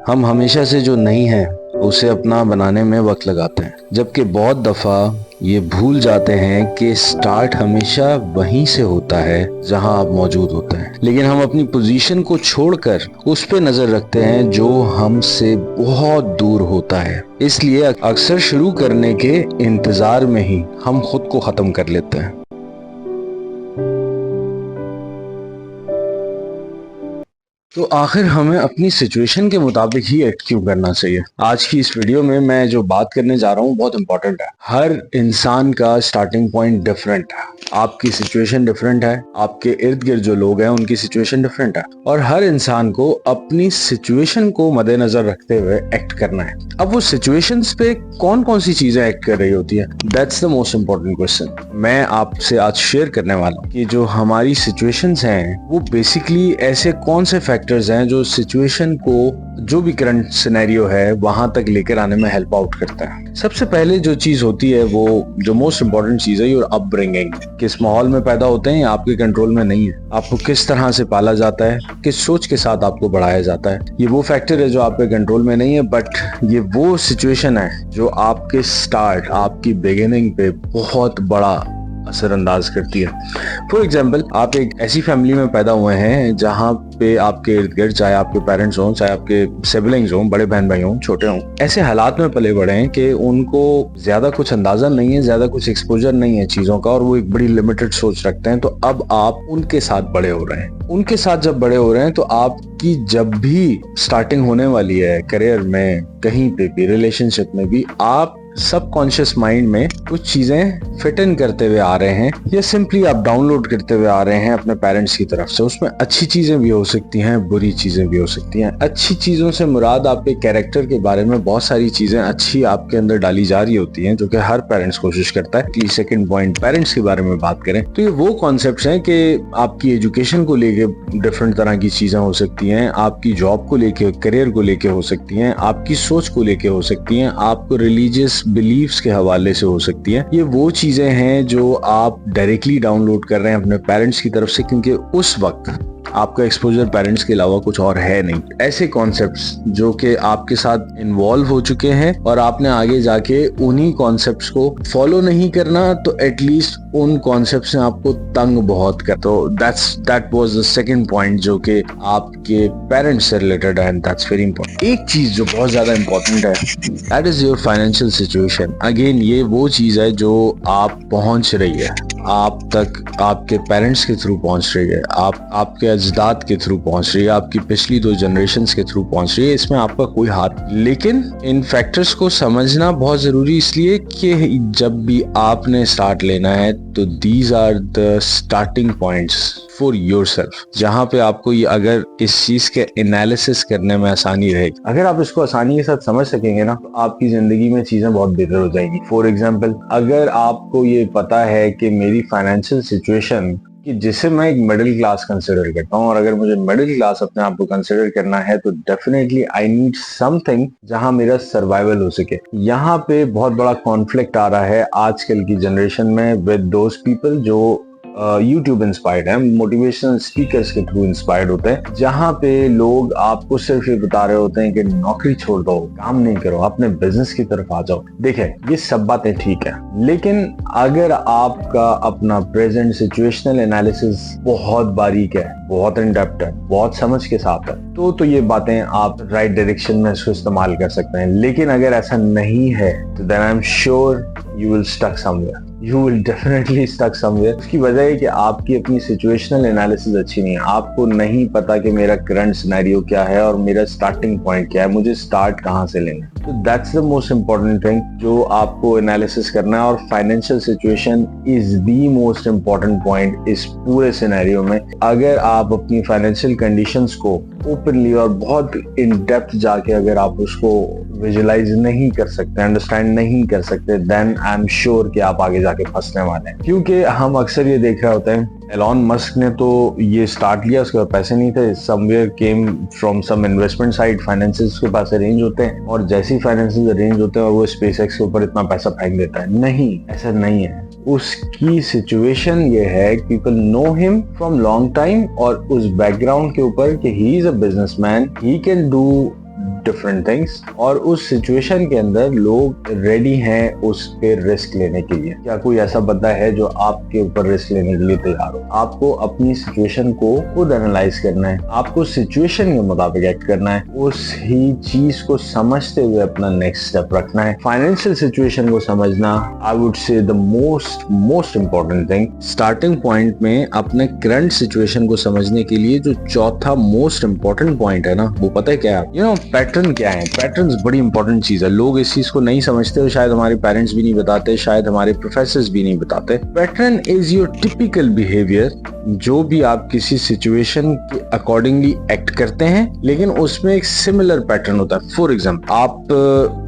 हम हमेशा से जो नहीं है उसे अपना बनाने में वक्त लगाते हैं, जबकि बहुत दफा ये भूल जाते हैं कि स्टार्ट हमेशा वहीं से होता है जहां आप मौजूद होते हैं। लेकिन हम अपनी पोजीशन को छोड़कर उस पे नजर रखते हैं जो हमसे बहुत दूर होता है। इसलिए अक्सर शुरू करने के इंतजार में ही हम खुद को खत्म कर लेते हैं। तो आखिर हमें अपनी सिचुएशन के मुताबिक ही एक्ट क्यों करना चाहिए? आज की इस वीडियो में मैं जो बात करने जा रहा हूँ बहुत इंपॉर्टेंट है। हर इंसान का स्टार्टिंग पॉइंट डिफरेंट है, आपकी सिचुएशन डिफरेंट है, आपके इर्द गिर्द जो लोग हैं उनकी सिचुएशन डिफरेंट है, और हर इंसान को अपनी सिचुएशन को मद्देनजर रखते हुए एक्ट करना है। अब वो सिचुएशंस पे कौन कौन सी चीजें एक्ट कर रही होती है, that's the most important question. मैं आपसे आज शेयर करने वाला हूँ कि जो हमारी सिचुएशंस हैं वो बेसिकली ऐसे कौन से फैक्टर्स हैं जो सिचुएशन को, जो भी करंट सिनेरियो है, वहां तक लेकर आने में हेल्प आउट करता है। सबसे पहले जो चीज होती है, वो जो मोस्ट इंपॉर्टेंट चीज है, योर अपब्रिंगिंग। किस माहौल में पैदा होते हैं आपके कंट्रोल में नहीं है। आपको किस तरह से पाला जाता है, किस सोच के साथ आपको बढ़ाया जाता है, ये वो फैक्टर है जो आपके कंट्रोल में नहीं है, बट ये वो सिचुएशन है जो आपके स्टार्ट, आपकी बिगिनिंग पे बहुत बड़ा असरअंदाज करती है। फॉर एग्जाम्पल, आप एक ऐसी फैमिली में पैदा हुए हैं जहाँ पे आपके इर्द गिर्द, चाहे आपके पेरेंट्स हों, चाहे आपके सिबलिंग्स हों, बड़े बहन भाई हों, छोटे हों, ऐसे हालात में पले बड़े हैं कि उनको ज्यादा कुछ अंदाजा नहीं है, ज्यादा कुछ एक्सपोजर नहीं है चीजों का, और वो एक बड़ी लिमिटेड सोच रखते हैं। तो अब आप उनके साथ बड़े हो रहे हैं। उनके साथ जब बड़े हो रहे हैं तो आपकी जब भी स्टार्टिंग होने वाली है करियर में, कहीं पे भी, रिलेशनशिप में भी, आप सबकॉन्शियस माइंड में कुछ चीजें फिट इन करते हुए आ रहे हैं, या सिंपली आप डाउनलोड करते हुए आ रहे हैं अपने पेरेंट्स की तरफ से। उसमें अच्छी चीजें भी हो सकती हैं, बुरी चीजें भी हो सकती हैं। अच्छी चीजों से मुराद आपके कैरेक्टर के बारे में बहुत सारी चीजें अच्छी आपके अंदर डाली जा रही होती हैं, जो कि हर पेरेंट्स कोशिश करता है। सेकंड पॉइंट, पेरेंट्स के बारे में बात करें तो ये वो कॉन्सेप्ट्स हैं कि आपकी एजुकेशन को लेके डिफरेंट तरह की चीजें हो सकती हैं, आपकी जॉब को लेके, करियर को लेके हो सकती हैं, आपकी सोच को लेके हो सकती हैं, आपको रिलीजियस बिलीव्स के हवाले से हो सकती है। ये वो चीजें हैं जो आप डायरेक्टली डाउनलोड कर रहे हैं अपने पेरेंट्स की तरफ से, क्योंकि उस वक्त आपका एक्सपोजर पेरेंट्स के अलावा कुछ और है नहीं। ऐसे कॉन्सेप्ट्स जो कि आपके साथ इन्वॉल्व हो चुके हैं और आपने आगे जाके उन्हीं कॉन्सेप्ट्स को फॉलो नहीं करना, तो एटलीस्ट उन कॉन्सेप्ट्स ने आपको तंग बहुत कर। तो that was the second point जो कि आपके पेरेंट्स से रिलेटेड है, एंड दैट्स वेरी इंपॉर्टेंट। एक चीज जो बहुत ज्यादा इंपॉर्टेंट है, that is your financial situation. Again, ये वो चीज है जो आप पहुंच रही है, आप तक आपके पेरेंट्स के थ्रू पहुंच रही है, आपके अजदाद के थ्रू पहुंच रही है, आपकी पिछली 2 जनरेशंस के थ्रू पहुंच रही है। इसमें आपका कोई हाथ। लेकिन इन फैक्टर्स को समझना बहुत जरूरी इसलिए कि जब भी आपने स्टार्ट लेना है तो these are the starting points for yourself, जहां पे आपको ये, अगर इस चीज के एनालिसिस करने में आसानी रहेगी, अगर आप इसको आसानी के साथ समझ सकेंगे ना, तो आपकी जिंदगी में चीजें बहुत बेहतर हो जाएंगी। फॉर एग्जाम्पल, अगर आपको ये पता है कि मेरी फाइनेंशियल सिचुएशन, कि जिसे मैं एक मिडिल क्लास कंसिडर करता हूँ, और अगर मुझे मिडिल क्लास अपने आप को कंसिडर करना है तो डेफिनेटली आई नीड समथिंग जहां मेरा सर्वाइवल हो सके। यहाँ पे बहुत बड़ा कॉन्फ्लिक्ट आ रहा है आजकल की जनरेशन में विद दोज पीपल जो यूट्यूब इंस्पायर्ड है, मोटिवेशनल स्पीकर्स के थ्रू इंस्पायर्ड होते हैं, जहां पे लोग आपको सिर्फ ये बता रहे होते हैं कि नौकरी छोड़ दो, काम नहीं करो, अपने बिजनेस की तरफ आ जाओ। देखिए, ये सब बातें ठीक है, लेकिन अगर आपका अपना प्रेजेंट सिचुएशनल एनालिसिस बहुत बारीक है, बहुत इन डेप्थ है, बहुत समझ के साथ है, तो ये बातें आप राइट डायरेक्शन में इसको इस्तेमाल कर सकते हैं। लेकिन अगर ऐसा नहीं है तो then I am sure you will stuck somewhere. You will definitely stuck somewhere. उसकी वजह है कि आपकी अपनी सिचुएशनल एनालिसिस अच्छी नहीं है। आपको नहीं पता कि मेरा करंट सिनेरियो क्या है और मेरा स्टार्टिंग पॉइंट क्या है, मुझे स्टार्ट कहाँ से लेना है। तो that's the most important thing जो आपको एनालिसिस करना है, और financial situation is the most important point इस पूरे सिनेरियो में। अगर आप अपनी फाइनेंशियल कंडीशंस को ओपनली और बहुत इन डेप्थ जाके अगर आप उसको विजुलाइज नहीं कर सकते, अंडरस्टैंड नहीं कर सकते, देन आई एम श्योर कि आप आगे जाके फंसने वाले हैं। क्योंकि हम अक्सर ये देख रहे होते हैं, एलॉन मस्क ने तो ये स्टार्ट लिया, उसके पास पैसे नहीं थे, somewhere came from some investment side, finances के पास अरेंज होते हैं, और जैसे ही फाइनेंसेस अरेंज होते हैं और वो स्पेसएक्स के ऊपर इतना पैसा फेंक देता है। नहीं, ऐसा नहीं है। उसकी सिचुएशन ये है, people know him from long time, और उस बैकग्राउंड के ऊपर कि he is a businessman, he can do different things, और उस सिचुएशन के अंदर लोग रेडी हैं उस पे रिस्क लेने के लिए। क्या कोई ऐसा बंदा है जो आपके ऊपर रिस्क लेने के लिए तैयार हो? आपको अपनी सिचुएशन को खुद एनालाइज करना है, आपको सिचुएशन के मुताबिक एक्ट करना है, उस ही चीज को समझते हुए अपना नेक्स्ट स्टेप रखना है। फाइनेंशियल सिचुएशन को समझना, I would say the most important thing. Starting point में अपने करंट सिचुएशन को समझने के लिए जो चौथा मोस्ट इंपॉर्टेंट पॉइंट है ना, वो पता है क्या है? पैटर्न क्या है? पैटर्न्स बड़ी इंपॉर्टेंट चीज है। लोग इस चीज को नहीं समझते और शायद हमारे पेरेंट्स भी नहीं बताते, शायद हमारे प्रोफेसर्स भी नहीं बताते। Pattern is your typical behaviour, जो भी आप किसी सिचुएशन के अकॉर्डिंगली एक्ट करते हैं, लेकिन उसमें एक सिमिलर पैटर्न होता है। फॉर एग्जाम्पल, आप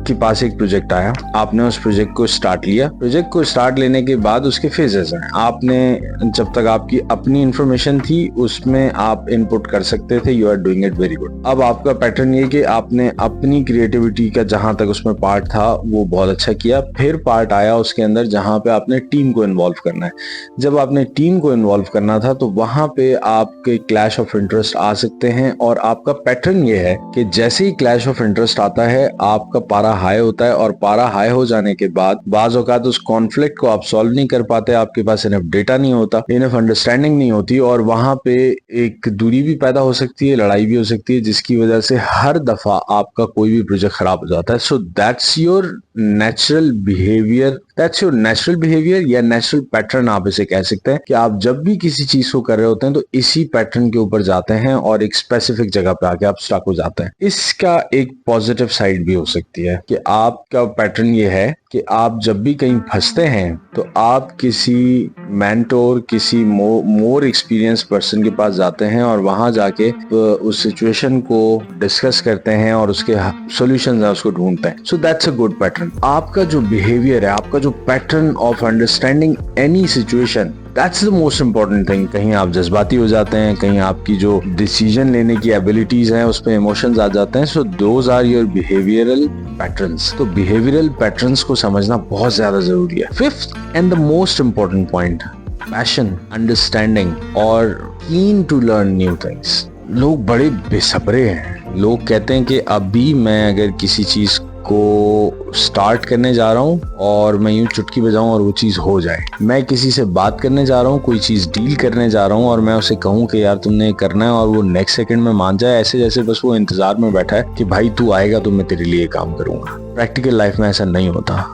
के पास एक प्रोजेक्ट आया, आपने उस प्रोजेक्ट को स्टार्ट लिया। प्रोजेक्ट को स्टार्ट लेने के बाद उसके फेजेस हैं। आपने जब तक आपकी अपनी इंफॉर्मेशन थी उसमें आप इनपुट कर सकते थे, you are doing it very good. अब आपका पैटर्न ये कि आपने अपनी क्रिएटिविटी का जहां तक उसमें पार्ट था वो बहुत अच्छा किया। फिर पार्ट आया उसके अंदर जहां पे आपने टीम को इन्वॉल्व करना है। जब आपने टीम को इन्वॉल्व करना था तो वहां पे आपके क्लैश ऑफ इंटरेस्ट आ सकते हैं, और आपका पैटर्न ये है कि जैसे ही क्लैश ऑफ इंटरेस्ट आता है आपका पारा हाई होता है, और पारा हाई हो जाने के बाद बाज औकात उस कॉन्फ्लिक्ट को आप सॉल्व नहीं कर पाते, आपके पास इनफ डेटा नहीं होता, इनफ अंडरस्टैंडिंग नहीं होती, और वहां पे एक दूरी भी पैदा हो सकती है, लड़ाई भी हो सकती है, जिसकी वजह से हर दफा आपका कोई भी प्रोजेक्ट खराब हो जाता है। So that's your natural behaviour, या नेचुरल पैटर्न आप इसे कह सकते हैं, कि आप जब भी किसी चीज को कर रहे होते हैं तो इसी पैटर्न के ऊपर जाते हैं और एक स्पेसिफिक जगह पे आके आप स्टक हो जाते हैं। इसका एक पॉजिटिव साइड भी हो सकती है कि आपका पैटर्न ये है कि आप जब भी कहीं फंसते हैं तो आप किसी मेंटोर, किसी मोर एक्सपीरियंस पर्सन के पास जाते हैं और वहां जाके उस सिचुएशन को डिस्कस करते हैं और उसके सॉल्यूशंस है उसको ढूंढते हैं। So that's a good pattern. आपका जो बिहेवियर है, आपका जो pattern of understanding any situation, that's the most important thing. कहीं आप जज्बाती हो जाते हैं, कहीं आपकी जो डिसीजन लेने की एबिलिटीज हैं उस पर इमोशंस आ जाते हैं। So those are your behavioural patterns. तो बिहेवियरल पैटर्न्स को समझना बहुत ज्यादा जरूरी है। Fifth and the most important point, passion, understanding और keen to learn new things. लोग बड़े बेसब्रे हैं। लोग कहते हैं कि अभी मैं अगर किसी चीज को स्टार्ट करने जा रहा हूँ और मैं यूं चुटकी बजाऊं और वो चीज हो जाए। मैं किसी से बात करने जा रहा हूँ, कोई चीज डील करने जा रहा हूँ और मैं उसे कहूँ कि यार तुमने ये करना है, और वो नेक्स्ट सेकंड में मान जाए, ऐसे जैसे बस वो इंतजार में बैठा है कि भाई तू आएगा तो मैं तेरे लिए काम करूंगा। प्रैक्टिकल लाइफ में ऐसा नहीं होता।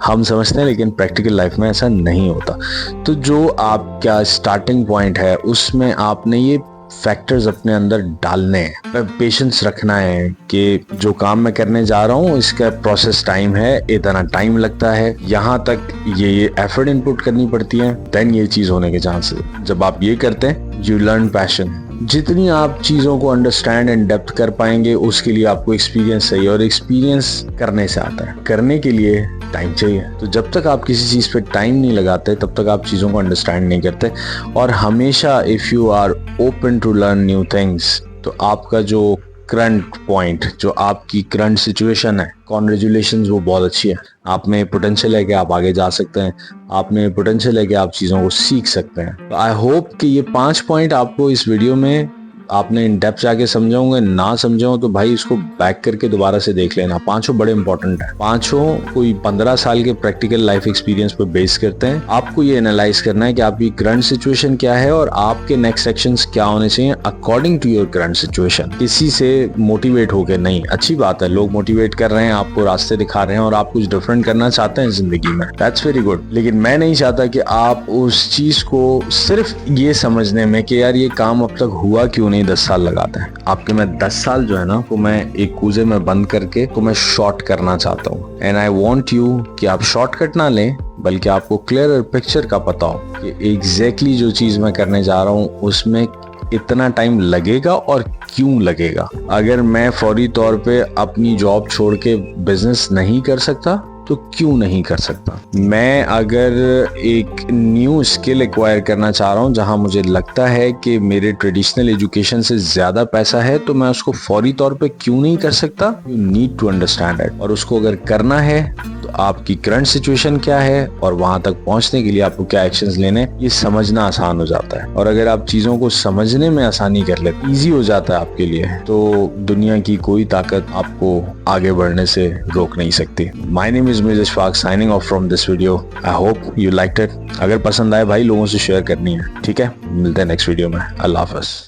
हम समझते हैं लेकिन प्रैक्टिकल लाइफ में ऐसा नहीं होता। तो जो आपका स्टार्टिंग पॉइंट है उसमें आपने ये फैक्टर्स अपने अंदर डालने हैं। पेशेंस रखना है कि जो काम मैं करने जा रहा हूँ इसका प्रोसेस टाइम है, इतना टाइम लगता है, यहाँ तक ये एफर्ट इनपुट करनी पड़ती है, देन ये चीज होने के चांसेस। जब आप ये करते हैं यू लर्न पैशन। जितनी आप चीजों को अंडरस्टैंड एंड डेप्थ कर पाएंगे उसके लिए आपको एक्सपीरियंस चाहिए, और एक्सपीरियंस करने से आता है। करने के लिए टाइम चाहिए। तो जब तक आप किसी चीज पे टाइम नहीं लगाते तब तक आप चीजों को अंडरस्टैंड नहीं करते। और हमेशा if you are open to learn new things, तो आपका जो करंट पॉइंट, जो आपकी करंट सिचुएशन है, कॉन्ग्रेचुलेशंस, वो बहुत अच्छी है। आप में पोटेंशियल है कि आप आगे जा सकते हैं, आप में पोटेंशियल है कि आप चीज़ों को सीख सकते हैं। तो आई होप कि ये 5 पॉइंट आपको इस वीडियो में आपने इन डेप्थ जाके समझाऊंगे। ना समझाऊं तो भाई इसको बैक करके दोबारा से देख लेना। पांचों बड़े इंपॉर्टेंट है। पांचों कोई 15 साल के प्रैक्टिकल लाइफ एक्सपीरियंस पर बेस करते हैं। आपको ये एनालाइज करना है कि आपकी करंट सिचुएशन क्या है और आपके नेक्स्ट एक्शंस क्या होने चाहिए according to your current situation. किसी से मोटिवेट होके नहीं। अच्छी बात है, लोग मोटिवेट कर रहे हैं, आपको रास्ते दिखा रहे हैं और आप कुछ डिफरेंट करना चाहते हैं जिंदगी में, दैट्स वेरी गुड। लेकिन मैं नहीं चाहता कि आप उस चीज को सिर्फ ये समझने में कि यार ये काम अब तक हुआ क्यों नहीं 10 साल लगाते हैं। आपके मैं 10 साल जो है ना को मैं एक कूजे में बंद करके को मैं शॉर्ट करना चाहता हूँ। एंड आई वांट यू कि आप शॉर्टकट ना लें, बल्कि आपको क्लियर पिक्चर का पता हो कि एग्जैक्टली जो चीज मैं करने जा रहा हूँ उसमें इतना टाइम लगेगा और क्यों लगेगा। अगर मैं फौरी तौर पे अपनी जॉब छोड़ के बिजनेस नहीं कर सकता तो क्यों नहीं कर सकता। मैं अगर एक न्यू स्किल एक्वायर करना चाह रहा हूँ जहां मुझे लगता है कि मेरे ट्रेडिशनल एजुकेशन से ज्यादा पैसा है, तो मैं उसको फौरी तौर पे क्यों नहीं कर सकता। You need to understand it. और उसको अगर करना है तो आपकी करंट सिचुएशन क्या है और वहां तक पहुंचने के लिए आपको क्या एक्शंस लेने, ये समझना आसान हो जाता है। और अगर आप चीजों को समझने में आसानी कर लेते, इजी हो जाता है आपके लिए, तो दुनिया की कोई ताकत आपको आगे बढ़ने से रोक नहीं सकती। My name is Mirza Ishfaq, signing off from this video. I hope you liked it. अगर पसंद आए भाई, लोगों से शेयर करनी है, ठीक है। मिलते हैं नेक्स्ट वीडियो में। अल्लाह हाफ़िज़।